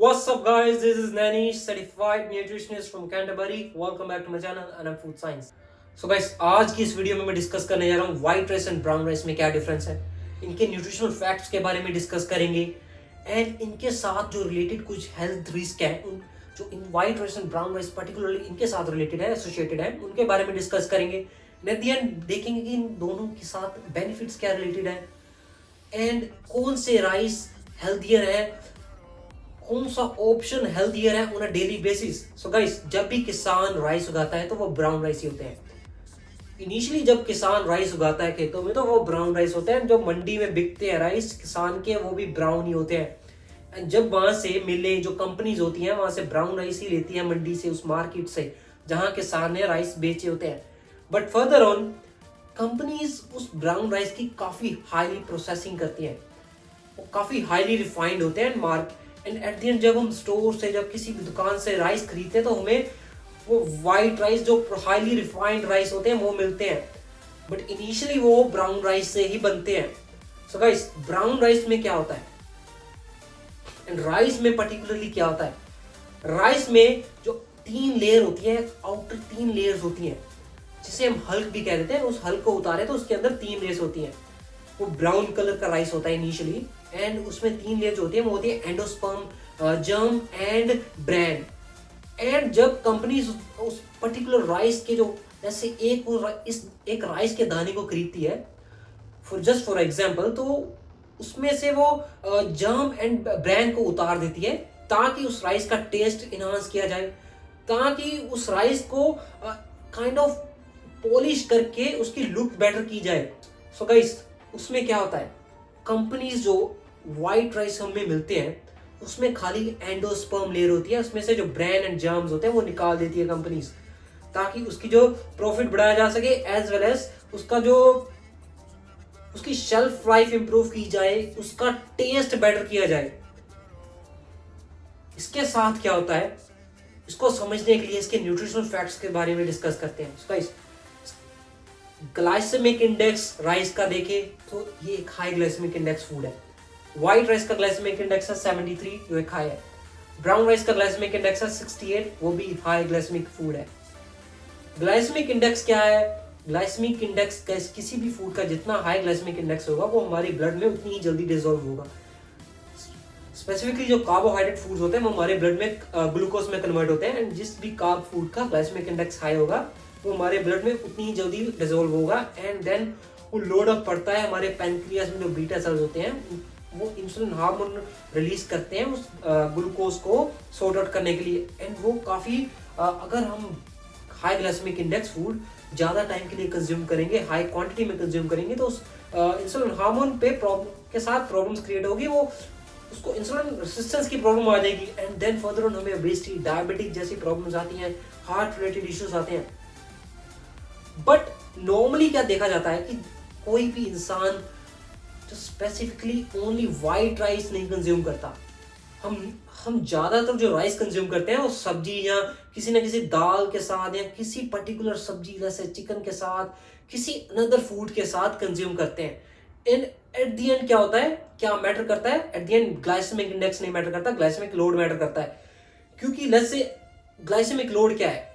What's up, guys? This is Nanish, certified nutritionist from Canterbury. Welcome back to my channel and I'm Foodscience. So guys, आज की इस video में मैं discuss करने जा रहा हूँ white rice and brown rice में क्या डिफरेंस है, इनके न्यूट्रिशनल फैक्ट्स के बारे में डिस्कस करेंगे एंड इनके साथ जो रिलेटेड कुछ हेल्थ रिस्क है जो इन white rice and brown rice particularly इनके साथ रिलेटेड है, एसोसिएटेड है, उनके बारे में डिस्कस करेंगे। एट द एंड देखेंगे कि इन दोनों के साथ बेनिफिट्स क्या रिलेटेड है एंड कौन से राइस हेल्थियर है, कौन सा ऑप्शन हेल्थियर है on a daily basis. So guys, जब भी किसान राइस उगाता है तो वो ब्राउन राइस ही होते हैं। इनिशियली जब किसान राइस उगाता है खेतों में तो वो ब्राउन राइस होते हैं। जो मंडी में बिकते हैं राइस किसान के, वो भी ब्राउन ही होते हैं। एंड जब वहां से मिले जो कंपनीज होती हैं वहां से ब्राउन राइस ही लेती है मंडी से, उस मार्केट से जहां किसान ने राइस बेचे होते हैं। बट फर्दर ऑन कंपनीज उस ब्राउन राइस की काफी हाईली प्रोसेसिंग करती हैं, वो काफी हाईली रिफाइंड होते हैं एंड एट द एंड जब हम स्टोर से, जब किसी भी दुकान से राइस खरीदते हैं तो हमें वो व्हाइट राइस जो हाईली रिफाइंड राइस होते हैं वो मिलते हैं। बट इनिशियली वो ब्राउन राइस से ही बनते हैं। सो गाइस, ब्राउन राइस में क्या होता है एंड राइस में पर्टिकुलरली क्या होता है। राइस में जो 3 लेयर होती है, आउटर 3 लेयर्स होती हैं, जिसे हम हल्क भी कह देते हैं। उस हल्क को उतारे तो उसके अंदर 3 लेयर्स होती हैं। वो ब्राउन कलर का राइस होता है इनिशियली एंड उसमें 3 लेयर्स होती है। वो होती है endosperm, germ and bran. And जब कंपनीज उस पर्टिकुलर राइस के जो जैसे एक राइस के दाने को खरीदती है फॉर एग्जांपल, तो उसमें से वो जर्म एंड ब्रैन को उतार देती है ताकि उस राइस का टेस्ट इनहांस किया जाए, ताकि उस राइस को काइंड ऑफ पॉलिश करके उसकी लुक बेटर की जाए। सो गाइस, उसमें क्या होता है, कंपनीज जो व्हाइट राइस हमें मिलते हैं उसमें खाली एंडोस्पर्म लेयर होती है, उसमें से जो ब्रैन एंड जर्म्स होते हैं वो निकाल देती है कंपनीज, ताकि उसकी जो प्रॉफिट बढ़ाया जा सके एज वेल एज उसकी शेल्फ लाइफ इंप्रूव की जाए, उसका टेस्ट बेटर किया जाए। इसके साथ क्या होता है, इसको समझने के लिए इसके न्यूट्रिशनल फैक्ट्स के बारे में डिस्कस करते हैं। ग्लाइसेमिक इंडेक्स राइस का देखें तो ये एक हाई ग्लाइसेमिक इंडेक्स फूड है। व्हाइट राइस का ग्लाइसेमिक इंडेक्स है 73, जो एक हाई है। ब्राउन राइस का ग्लाइसेमिक इंडेक्स है 68, वो भी हाई ग्लाइसेमिक फूड है। ग्लाइसेमिक इंडेक्स क्या है? ग्लाइसेमिक इंडेक्स किसी भी फूड का जितना हाई ग्लाइसेमिक इंडेक्स होगा वो हमारे ब्लड में उतनी ही जल्दी डिसॉल्व होगा। स्पेसिफिकली जो कार्बोहाइड्रेट फूड्स होते हैं वो हमारे ब्लड में ग्लूकोज में कन्वर्ट होते हैं एंड जिस भी कार्ब फूड का ग्लाइसेमिक इंडेक्स हाई होगा वो हमारे ब्लड में उतनी ही जल्दी डिसॉल्व होगा एंड देन वो लोड अप पड़ता है हमारे पैनक्रियास में। जो बीटा सेल्स होते हैं वो इंसुलिन हार्मोन रिलीज करते हैं उस ग्लूकोज को सॉर्ट आउट करने के लिए। एंड वो काफी अगर हम हाई ग्लाइसेमिक इंडेक्स फूड ज्यादा टाइम के लिए कंज्यूम करेंगे, हाई क्वांटिटी में कंज्यूम करेंगे, तो उस इंसुलिन हार्मोन पे के साथ प्रॉब्लम्स क्रिएट होगी, वो उसको इंसुलिन रेजिस्टेंस की प्रॉब्लम आ जाएगी एंड देन फर्दर ऑन हमें ओबेसिटी, डायबिटिक जैसी प्रॉब्लम्स आती हैं, हार्ट रिलेटेड इश्यूज आते हैं। बट नॉर्मली क्या देखा जाता है कि कोई भी इंसान जो स्पेसिफिकली ओनली व्हाइट राइस नहीं कंज्यूम करता। हम ज्यादातर जो राइस कंज्यूम करते हैं वो सब्जी या किसी ना किसी दाल के साथ या किसी पर्टिकुलर सब्जी जैसे चिकन के साथ, किसी अनदर फूड के साथ कंज्यूम करते हैं। एंड एट द एंड क्या होता है, क्या मैटर करता है? At the end glycemic index नहीं मैटर करता, ग्लाइसेमिक लोड मैटर करता है। क्योंकि लेट्स से ग्लाइसेमिक लोड क्या है,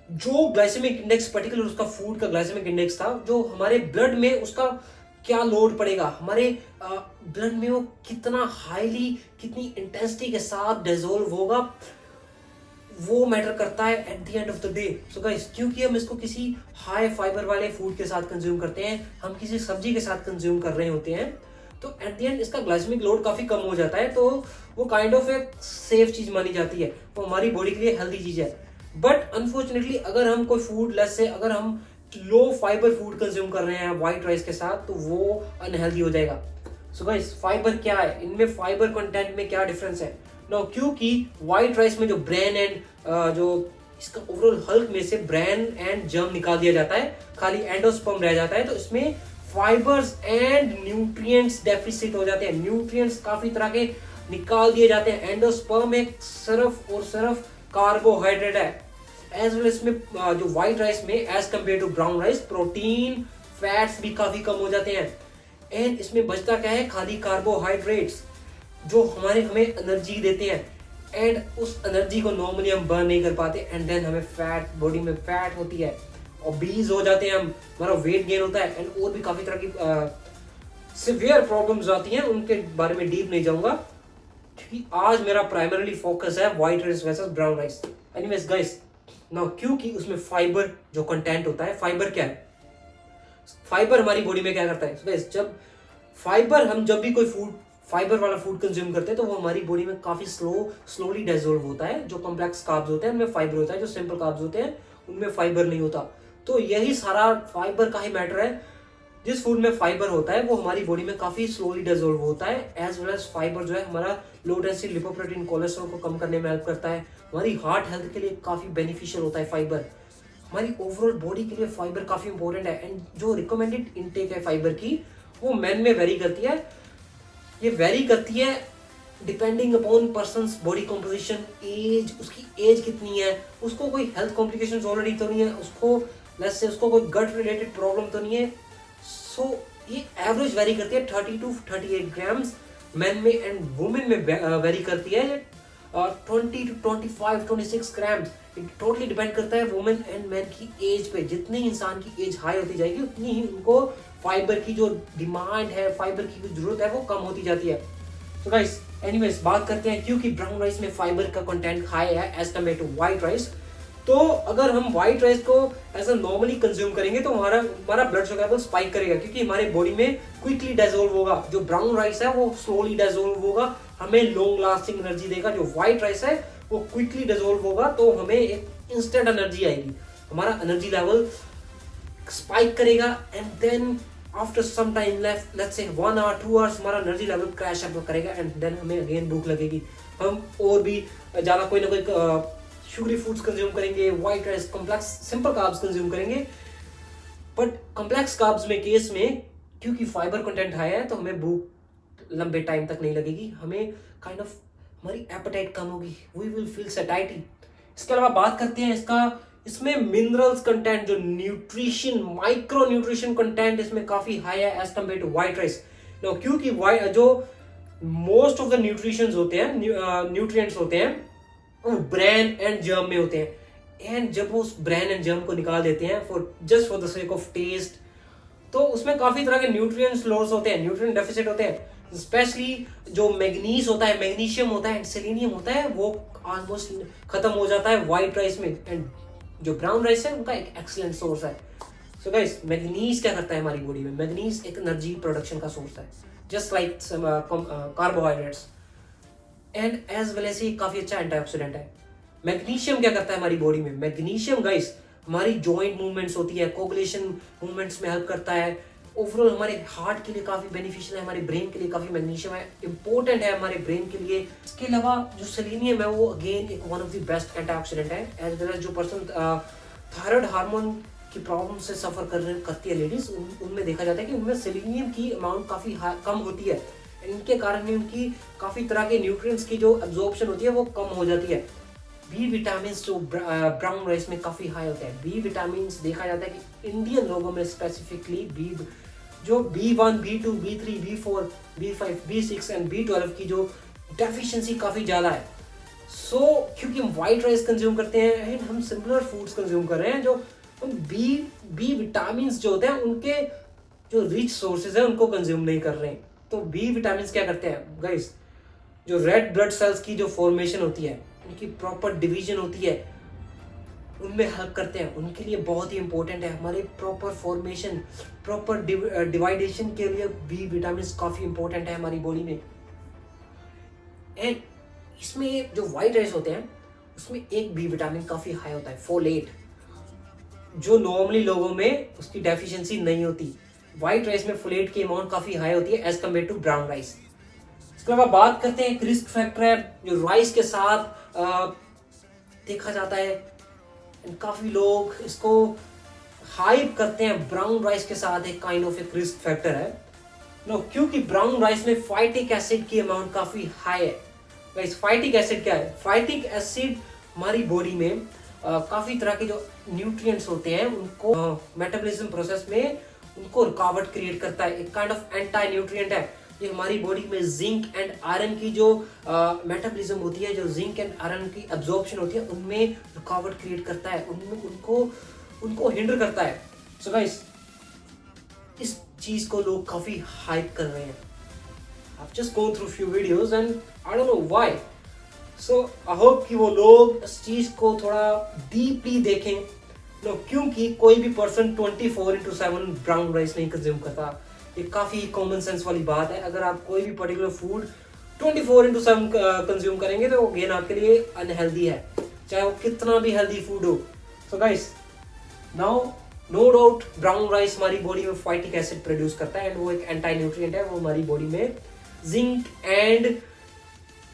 जो ग्लाइसेमिक इंडेक्स पर्टिकुलर उसका फूड का ग्लाइसेमिक इंडेक्स था, जो हमारे ब्लड में उसका क्या लोड पड़ेगा, हमारे ब्लड में वो कितना हाईली, कितनी इंटेंसिटी के साथ डिसॉल्व होगा, वो मैटर करता है at the end of the day. So guys, क्योंकि हम इसको किसी हाई फाइबर वाले फूड के साथ कंज्यूम करते हैं, हम किसी सब्जी के साथ कंज्यूम कर रहे होते हैं, तो एट द एंड इसका ग्लाइसेमिक लोड काफी कम हो जाता है। तो वो काइंड ऑफ एक सेफ चीज मानी जाती है, वो हमारी बॉडी के लिए हेल्दी चीज है। बट अनफॉर्चुनेटली अगर हम कोई फूड लेस से अगर हम लो फाइबर फूड कंज्यूम कर रहे हैं व्हाइट राइस के साथ, तो वो अनहेल्दी हो जाएगा। सो गाइस, फाइबर क्या है, इनमें फाइबर कंटेंट में क्या डिफरेंस है? नो, क्योंकि व्हाइट राइस में जो ब्रेन एंड जो इसका ओवरऑल हल्क में से ब्रेन एंड जर्म निकाल दिया जाता है, खाली एंडोस्पर्म रह जाता है, तो इसमें फाइबर्स एंड न्यूट्रिएंट्स डेफिसिट हो जाते हैं। न्यूट्रिएंट्स काफी तरह के निकाल दिए जाते हैं। एंडोस्पर्म एक सिर्फ और सिर्फ कार्बोहाइड्रेट है। एज वेल इसमें जो व्हाइट राइस में as compare to brown rice protein fats भी काफी कम हो जाते हैं एंड इसमें बचता क्या है, खाली कार्बोहाइड्रेट्स। जो हमें एनर्जी देते हैं, एंड उस एनर्जी को नॉर्मली हम बर्न नहीं कर पाते, एंड देन हमें फैट, बॉडी में फैट होती है, ओबीज हो जाते हैं हम, हमारा वेट गेन होता है, एंड और भी काफी तरह की सिवियर प्रॉब्लम्स आती हैं। उनके बारे में डीप नहीं जाऊंगा क्योंकि आज मेरा प्राइमरीली फोकस है white rice versus brown rice. Anyways guys, now क्योंकि उसमें फाइबर जो कंटेंट होता है, फाइबर क्या है, फाइबर हमारी बॉडी में क्या करता है गाइस, जब भी कोई फूड, फाइबर वाला फूड कंज्यूम करते हैं तो वो हमारी बॉडी में काफी स्लोली डिसॉल्व होता है। जो कॉम्प्लेक्स कार्ब्स होते हैं उनमें फाइबर होता है, जो सिंपल कार्ब्स होते हैं उनमें फाइबर नहीं होता। तो यही सारा फाइबर का ही मैटर है। जिस फूड में फाइबर होता है वो हमारी बॉडी में काफी स्लोली डिसॉल्व होता है। एज वेल एज फाइबर जो है हमारा लो डेंसिटी लिपोप्रोटीन कोलेस्ट्रॉल को कम करने में हेल्प करता है। हमारी हार्ट हेल्थ के लिए काफी बेनिफिशियल होता है फाइबर। हमारी ओवरऑल बॉडी के लिए फाइबर काफी इंपॉर्टेंट है। एंड जो रिकमेंडेड इनटेक है फाइबर की वो मेन में वेरी करती है। ये वेरी करती है depending upon person's body composition, age, उसकी एज कितनी है, उसको कोई हेल्थ कॉम्प्लिकेशंस ऑलरेडी तो नहीं है, उसको कोई गट रिलेटेड प्रॉब्लम तो नहीं है। सो ये एवरेज वेरी करती है 30 to 38 ग्राम्स मेन में, एंड वुमेन में वेरी करती है 20 to 25 26 grams. It totally depend करता है वुमेन एंड मैन की एज पे। जितनी इंसान की एज हाई होती जाएगी उतनी ही उनको फाइबर की जो डिमांड है, फाइबर की जो जरूरत है वो कम होती जाती है। तो गाइस एनीवेज बात करते हैं क्योंकि ब्राउन राइस में फाइबर का कंटेंट हाई है as compare to white rice. तो अगर हम व्हाइट राइस को एज अ नॉर्मली कंज्यूम करेंगे तो हमारा ब्लड शुगर लेवल स्पाइक करेगा क्योंकि हमारे बॉडी में क्विकली डिसॉल्व होगा। जो ब्राउन राइस है वो स्लोली डिसॉल्व होगा, हमें लॉन्ग लास्टिंग एनर्जी देगा। जो व्हाइट राइस है वो क्विकली डिसॉल्व होगा तो हमें एक इंस्टेंट एनर्जी आएगी, हमारा एनर्जी लेवल स्पाइक करेगा, and then after some time let's say 1 hour 2 hours हमारा एनर्जी लेवल क्रैश अप करेगा, एंड देन हमें अगेन भूख लगेगी। हम और भी ज्यादा कोई ना कोई शुगरी फूड्स कंज्यूम करेंगे, white rice, complex simple carbs consume करेंगे। बट कॉम्प्लेक्स कार्ब्स में केस में क्योंकि फाइबर कंटेंट हाई है तो हमें भूख लंबे टाइम तक नहीं लगेगी, हमें काइंड ऑफ हमारी एपेटाइट कम होगी, वी विल फील सैटिस्फाइड। इसके अलावा बात करते हैं इसमें मिनरल्स कंटेंट, जो न्यूट्रिशन, माइक्रो न्यूट्रिशन कंटेंट इसमें काफी हाई है as compare to white rice. क्योंकि जो मोस्ट ऑफ द न्यूट्रिशंस होते हैं, न्यूट्रिएंट्स होते हैं वो ब्रेन एंड जर्म में होते हैं, एंड जब वो उस ब्रेन एंड जर्म को निकाल देते हैं for the sake of taste, तो उसमें काफी तरह के न्यूट्रिएंट्स लॉस होते हैं, न्यूट्रिएंट डेफिसिट होते हैं। स्पेशली जो मैग्नीज होता है, मैग्नीशियम होता है एंड सेलेनियम होता है वो ऑलमोस्ट खत्म हो जाता है व्हाइट राइस में, एंड जो ब्राउन राइस है उनका एक एक्सीलेंट सोर्स है। सो गाइस, मैग्नीज क्या करता है हमारी बॉडी में, मैग्नीज एक एनर्जी प्रोडक्शन का सोर्स है just like carbohydrates, and as well as काफी अच्छा एंटीऑक्सीडेंट है। मैग्नीशियम क्या करता है हमारी बॉडी में, मैग्नीशियम गाइस हमारी जॉइंट मूवमेंट्स होती है, कोगुलेशन मूवमेंट्स में हेल्प करता है। ओवरऑल हमारे हार्ट के लिए काफी बेनिफिशियल है, हमारे ब्रेन के लिए काफी मैग्नीशियम है, इंपॉर्टेंट है हमारे ब्रेन के लिए। इसके अलावा जो सेलेनियम है वो अगेन एक one of the best antioxidant है। एज वेल एज जो पर्सन थायराइड हार्मोन की प्रॉब्लम से सफर करती है लेडीज, उनमें देखा जाता है कि उनमें सेलेनियम की अमाउंट काफी कम होती है, इनके कारण ही उनकी काफी तरह के न्यूट्रिएंट्स की जो एब्जॉर्प्शन होती है वो कम हो जाती है। बी विटामिन जो ब्राउन राइस में काफी हाई होता है। बी विटामिन देखा जाता है कि इंडियन लोगों में स्पेसिफिकली जो B1, B2, B3, B4, B5, B6 and B12 की जो डेफिशिएंसी काफी ज्यादा है। सो क्योंकि हम व्हाइट राइस कंज्यूम करते हैं एंड हम सिमिलर फूड्स कंज्यूम कर रहे हैं, जो हम बी विटामिन जो होते हैं उनके जो रिच सोर्सेज है उनको कंज्यूम नहीं कर रहे हैं। तो बी विटामिन क्या करते हैं गाइस, जो रेड ब्लड सेल्स की जो फॉर्मेशन होती है, उनकी प्रॉपर डिवीजन होती है, उनमें हेल्प करते हैं, उनके लिए बहुत ही इंपॉर्टेंट है। हमारे प्रॉपर फॉर्मेशन, प्रॉपर डिवाइडेशन के लिए बी विटामिन काफी इंपॉर्टेंट है हमारी बॉडी में। एंड इसमें जो व्हाइट राइस होते हैं उसमें एक बी विटामिन काफी हाई होता है, फोलेट, जो नॉर्मली लोगों में उसकी डेफिशिएंसी नहीं होती। व्हाइट राइस में फोलेट की अमाउंट काफी हाई होती है as compare to brown rice. इसके अलावा बात करते हैं एक रिस्क फैक्टर है जो राइस के साथ देखा जाता है, काफी लोग इसको हाइप करते हैं ब्राउन राइस के साथ, एक काइंड ऑफ एक रिस्क फैक्टर है क्योंकि ब्राउन राइस में फाइटिक एसिड की अमाउंट काफी हाई है। गाइस, फाइटिक एसिड क्या है? फाइटिक एसिड हमारी बॉडी में काफी तरह के जो न्यूट्रिएंट्स होते हैं उनको मेटाबॉलिज्म प्रोसेस में उनको रुकावट क्रिएट करता है, एक काइंड ऑफ एंटी न्यूट्रिएंट है। ये हमारी बॉडी में जिंक एंड आयरन की जो मेटाबॉलिज्म होती है, जो जिंक एंड आयरन की एब्जॉर्प्शन होती है, उनमें रुकावट क्रिएट करता है, उनमें उनको हिंडर करता है। सो गाइस, इस चीज को लोग काफी हाइप कर रहे हैं। I've just go through few videos and I don't know why. So I hope कि वो लोग इस चीज को थोड़ा डीपली देखें। नो, क्योंकि कोई भी पर्सन 24/7 ब्राउन राइस नहीं कंज्यूम करता। ये काफी कॉमन सेंस वाली बात है। अगर आप कोई भी पर्टिकुलर फूड 24/7 कंज्यूम करेंगे तो वो गेन आपके लिए अनहेल्दी है, चाहे वो कितना भी हेल्दी फूड हो। So guys, now no doubt brown rice हमारी बॉडी में फाइटिक एसिड प्रोड्यूस करता है एंड वो एक एंटी न्यूट्रिएंट है। वो हमारी बॉडी में जिंक एंड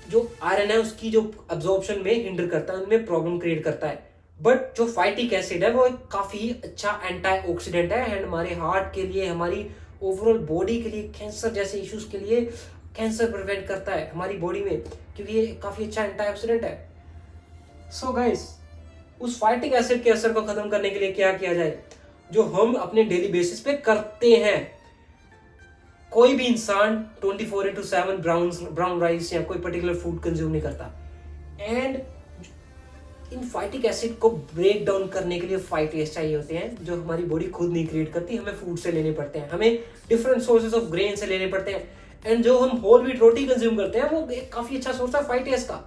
जो आयरन है उसकी जो अब्जॉर्प्शन में हिंडर करता है, उनमें प्रॉब्लम क्रिएट करता है। बट जो फाइटिक एसिड है वो एक काफी अच्छा एंटीऑक्सीडेंट है एंड हमारे हार्ट के लिए, हमारी ओवरऑल बॉडी के लिए, कैंसर जैसे इश्यूज के लिए, कैंसर प्रिवेंट करता है हमारी बॉडी में, क्योंकि ये काफी अच्छा एंटीऑक्सीडेंट है। सो गाइस, उस फाइटिक एसिड के असर को खत्म करने के लिए क्या किया जाए, जो हम अपने डेली बेसिस पे करते हैं। कोई भी इंसान 24/7 ब्राउन राइस या कोई पर्टिकुलर फूड कंज्यूम नहीं करता एंड इन फाइटिक एसिड को ब्रेक डाउन करने के लिए फाइटेस चाहिए होते हैं, जो हमारी बॉडी खुद नहीं क्रिएट करती, हमें फूड से लेने पड़ते हैं, हमें डिफरेंट सोर्सेज ऑफ ग्रेन से लेने पड़ते हैं। एंड जो हम होल व्हीट रोटी कंज्यूम करते हैं वो एक काफी अच्छा सोर्स है फाइटेस का।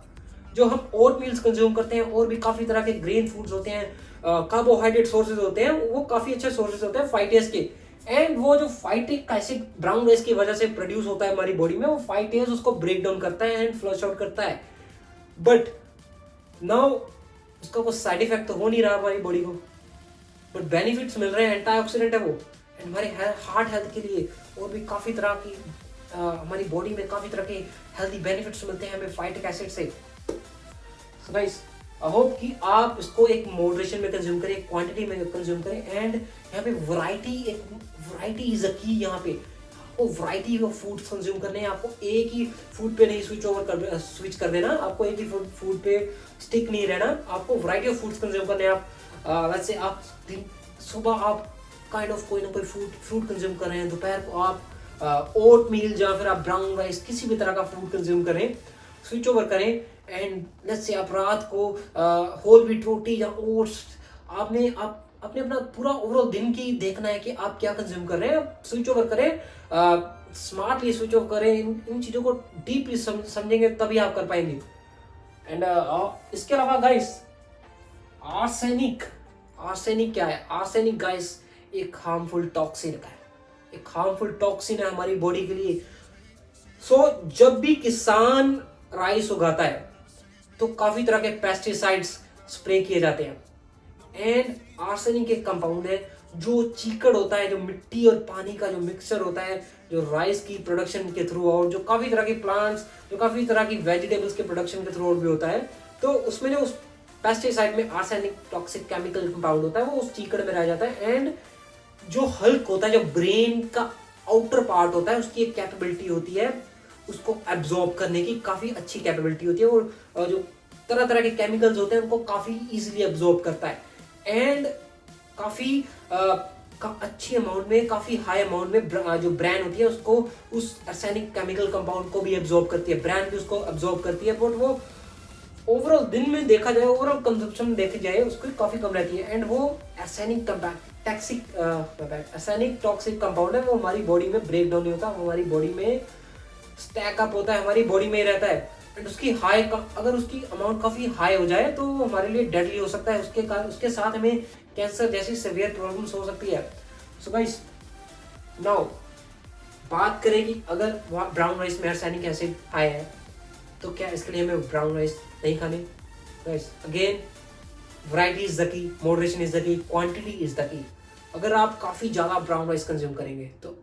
जो हम ओट मील्स कंज्यूम करते हैं और भी काफी तरह के ग्रेन फूड्स होते हैं, कार्बोहाइड्रेट सोर्सेज होते हैं, वो काफी अच्छे सोर्सेज होते हैं फाइटेस के। एंड वो जो फाइटिक एसिड ब्राउन राइस की वजह से प्रोड्यूस होता है हमारी बॉडी में, वो फाइटेस उसको ब्रेक डाउन करता है एंड फ्लश आउट करता है। बट नाउ उसका कोई साइड इफेक्ट तो हो नहीं रहा हमारी बॉडी को, बट बेनिफिट्स मिल रहे हैं, एंटीऑक्सीडेंट है वो, एंड हमारे हार्ट हेल्थ के लिए और भी काफी तरह की हमारी बॉडी में काफी तरह के हेल्दी बेनिफिट्स मिलते हैं हमें फाइटिक एसिड से। सो गाइस, आई होप कि आप इसको एक मॉडरेशन में कंज्यूम करें, क्वांटिटी में कंज्यूम करें एंड यहाँ पे वैरायटी इज अ की। यहाँ पे आपको वैरायटी ऑफ फूड कंज्यूम करने हैं, आपको एक ही फूड पे नहीं स्विच कर देना, आपको एक ही फूड पे स्टिक नहीं रहना, आपको वैरायटी ऑफ फूड्स कंज्यूम करने हैं। आप वैसे आप सुबह आप काइंड ऑफ कोई ना कोई फ्रूट कंज्यूम कर रहे हैं, दोपहर को आप ओट मील या फिर आप ब्राउन राइस किसी भी तरह का फूड कंज्यूम करें, स्विच ओवर करें। एंड लेट्स से आप रात को होल व्हीट रोटी या ओट्स, आपने अपना पूरा ओवरऑल दिन की देखना है कि आप क्या कंज्यूम कर रहे हैं, स्विच ओवर करें, स्मार्टली स्विच ओवर करें, इन चीजों को डीपली समझेंगे तभी आप कर पाएंगे। एंड इसके अलावा गाइस, आर्सेनिक क्या है? आर्सेनिक गाइस एक हार्मफुल टॉक्सिन है, एक हार्मफुल टॉक्सिन है हमारी बॉडी के लिए। सो जब भी किसान राइस उगाता है तो काफी तरह के पेस्टिसाइड्स स्प्रे किए जाते हैं एंड आर्सेनिक एक कंपाउंड है जो चीकड़ होता है, जो मिट्टी और पानी का जो मिक्सचर होता है, जो राइस की प्रोडक्शन के थ्रू और जो काफी तरह के प्लांट्स, जो काफी तरह की वेजिटेबल्स के प्रोडक्शन के थ्रू भी होता है, तो उसमें जो उस पेस्टिसाइड में आर्सेनिक टॉक्सिक केमिकल कंपाउंड होता है वो उस चीकड़ में रह जाता है। एंड जो हल्क होता है, जो ब्रेन का आउटर पार्ट होता है, उसकी एक कैपेबिलिटी होती है उसको एब्जॉर्ब करने की, काफी अच्छी कैपेबिलिटी होती है, और जो तरह तरह के केमिकल्स होते हैं उनको काफी इजीली एब्जॉर्ब करता है एंड काफी अच्छी अमाउंट में, काफी हाई अमाउंट में जो ब्रेन होती है उसको, उस आर्सेनिक केमिकल कंपाउंड को भी एब्जॉर्ब करती है, ब्रेन भी उसको एब्जॉर्ब करती है। बट वो ओवरऑल दिन में देखा जाए, ओवरऑल कंजप्शन देखी जाए, उसकी काफी कम रहती है एंड वो आर्सेनिक टॉक्सिक कंपाउंड है, वो हमारी बॉडी में ब्रेक डाउन नहीं होता, वो हमारी बॉडी में स्टैक अप होता है, हमारी बॉडी में रहता है एंड उसकी अगर उसकी अमाउंट काफी हाई हो जाए तो हमारे लिए डेडली हो सकता है, उसके साथ हमें कैंसर जैसी सीवियर प्रॉब्लम्स हो सकती है। सो गाइस, नाउ बात करें कि अगर ब्राउन राइस में आर्सेनिक एसिड हाई है तो क्या इसके लिए हमें ब्राउन राइस नहीं खाने? Guys again, variety is the key, moderation is the key, quantity is the key. अगर आप काफी ज्यादा ब्राउन राइस कंज्यूम करेंगे तो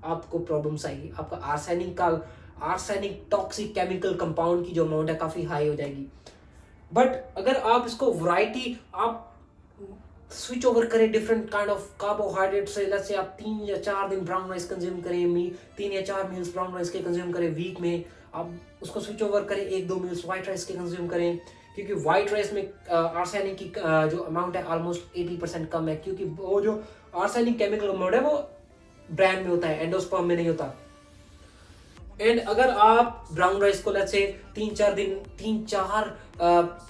आपको प्रॉब्लम्स आएगी, आपका आर्सेनिक टॉक्सिक केमिकल कंपाउंड की जो अमाउंट है काफी हाई हो जाएगी। बट अगर आप इसको वैरायटी, आप स्विच ओवर करें डिफरेंट काइंड ऑफ कार्बोहाइड्रेट से, लेट्स से आप 3 या 4 दिन ब्राउन राइस कंज्यूम करें, 3 या 4 मील्स ब्राउन राइस के कंज्यूम करें वीक में, आप उसको स्विच ओवर करें 1-2 मील्स व्हाइट राइस के कंज्यूम करें, क्योंकि व्हाइट राइस में आर्सेनिक की जो अमाउंट है ऑलमोस्ट 80% कम है, क्योंकि वो जो आर्सेनिक केमिकल अमाउंट है वो ब्रेन में होता है, एंडोस्पर्म में नहीं होता। एंड अगर आप ब्राउन राइस को लेट्स से 3-4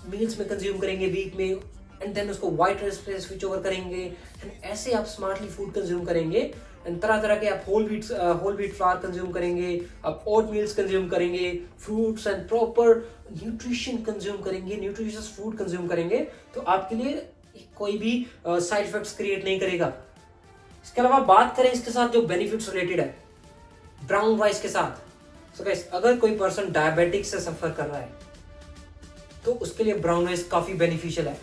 मील्स में कंज्यूम करेंगे वीक में, एंड देन उसको व्हाइट राइस पे स्विच ओवर करेंगे, एंड ऐसे आप स्मार्टली फूड कंज्यूम करेंगे, एंड तरह तरह के आप होल व्हीट फ्लावर कंज्यूम करेंगे, आप ओट मील्स कंज्यूम करेंगे, fruits and proper nutrition consume करेंगे, न्यूट्रिशियस फूड कंज्यूम करेंगे, तो आपके लिए कोई भी साइड इफेक्ट्स क्रिएट नहीं करेगा। इसके अलावा बात करें इसके साथ जो बेनिफिट्स रिलेटेड है ब्राउन राइस के साथ, सो गाइस अगर कोई पर्सन डायबिटिक से सफर कर रहा है तो उसके लिए ब्राउन राइस काफी बेनिफिशियल है।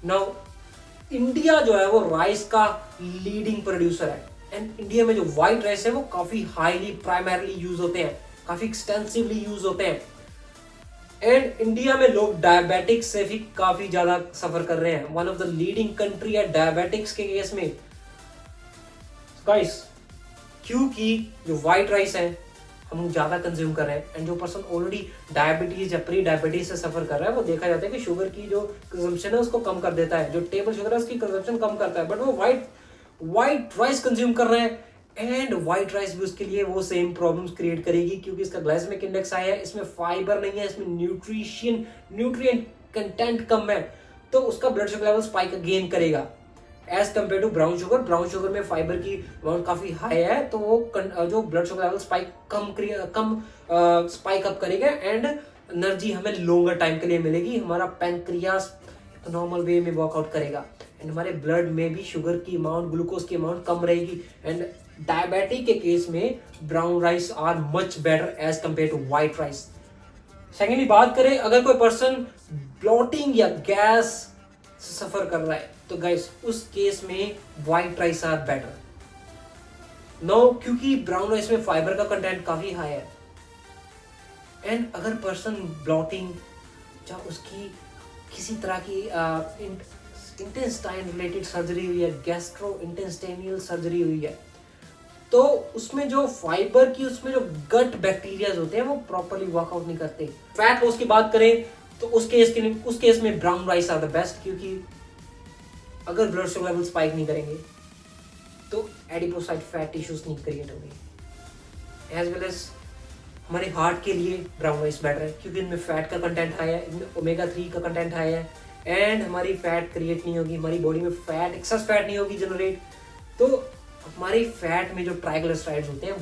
नाउ इंडिया जो है वो राइस का लीडिंग प्रोड्यूसर है, एंड इंडिया में जो व्हाइट राइस है वो काफी हाईली प्राइमरली यूज होते हैं, काफी एक्सटेंसिवली यूज होते हैं, एंड इंडिया में लोग डायबिटिक्स से भी काफी ज्यादा सफर कर रहे हैं। One of the leading country है डायबिटिक्स के केस में। गाइस क्योंकि जो व्हाइट राइस है हम ज्यादा कंज्यूम कर रहे हैं, एंड जो पर्सन ऑलरेडी डायबिटीज या प्री डायबिटीज से सफर कर रहा है वो देखा जाता है कि शुगर की जो कंजम्पशन है उसको कम कर देता है, जो टेबल शुगर है उसकी कंजम्पशन कम करता है, बट वो व्हाइट राइस कंज्यूम कर रहे हैं, एंड व्हाइट राइस भी उसके लिए वो सेम प्रॉब्लम्स क्रिएट करेगी क्योंकि इसका ग्लाइसेमिक इंडेक्स हाई है, इसमें फाइबर नहीं है, इसमें न्यूट्रिएंट कंटेंट कम है, तो उसका blood sugar level spike gain करेगा as compare to brown sugar. Brown sugar में फाइबर की अमाउंट काफी हाई है, तो वो जो ब्लड शुगर लेवल कम स्पाइक अप करेगा, एंड एनर्जी हमें लॉन्गर टाइम के लिए मिलेगी, हमारा पैंक्रियास नॉर्मल वे में वर्कआउट करेगा, एंड हमारे ब्लड में भी शुगर की अमाउंट, ग्लूकोज की अमाउंट कम रहेगी, एंड डायबिटिक के केस में brown rice are much better as compare to white rice. Secondly बात करें अगर कोई पर्सन ब्लोटिंग या गैस से सफर कर रहा है तो गाइस उस केस में white rice are better. No क्योंकि ब्राउन राइस में फाइबर का कंटेंट काफी हाई है, एंड अगर पर्सन ब्लोटिंग या उसकी किसी तरह की इंटेस्टाइन रिलेटेड सर्जरी हुई है, गैस्ट्रो इंटेस्टाइनल सर्जरी हुई है, तो उसमें जो फाइबर की उसमें जो गट बैक्टीरियाज होते हैं वो प्रॉपर्ली वर्कआउट नहीं करते। फैट लॉस की बात करें तो उस केस में brown rice are the best, क्योंकि अगर ब्लड शुगर लेवल स्पाइक नहीं करेंगे तो एडिपोसाइट फैट टिश्यूज नहीं क्रिएट होंगे। एज वेल एज हमारे हार्ट के लिए ब्राउन राइस बेटर है क्योंकि इनमें फैट का कंटेंट हाई है, इनमें ओमेगा 3 का कंटेंट हाई है, एंड हमारी फैट क्रिएट नहीं होगी, हमारी बॉडी में फैट एक्सेस फैट नहीं होगी जनरेट, तो हमारी फैट में जो ट्राइग्लिसराइड्स होते हैं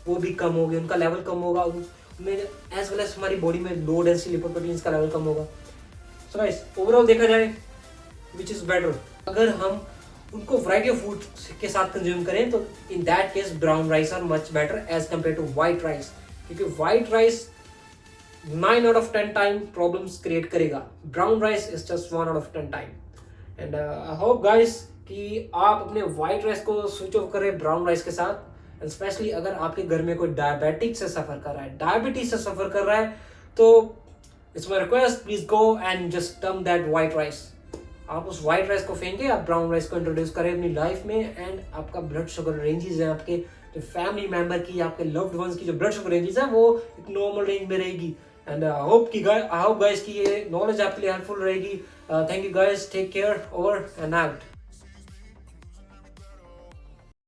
वो भी कम होंगे, उनका लेवल कम होगा, उनमें एज वेल एज हमारी बॉडी में लो डेंसिटी लिपोप्रोटीन्स का लेवल कम होगा। सो गाइस ओवरऑल देखा जाए विच इज बेटर, अगर हम उनको वैरायटी ऑफ फूड के साथ कंज्यूम करें तो in that case brown rice are much better as compare to white rice, क्योंकि white rice 9 out of 10 time problems create करेगा, brown rice is just 1 out of 10 time. And I hope guys कि आप अपने white rice को switch off करें brown rice के साथ, and specially अगर आपके घर में कोई डायबिटिक से सफर कर रहा है, डायबिटीज से सफर कर रहा है, तो it's my request please go and just term that white rice. आप उस व्हाइट राइस को फेंके, आप ब्राउन राइस को इंट्रोड्यूस करें अपनी लाइफ में, एंड आपका ब्लड शुगर रेंजेस है, आपके जो फैमिली मेंबर की, आपके लव्ड वंस की जो ब्लड शुगर रेंजेस है वो एक नॉर्मल रेंज में रहेगी। एंड आई होप गाइस कि ये नॉलेज आपके लिए हेल्पफुल रहेगी। Thank you guys, take care, over and out.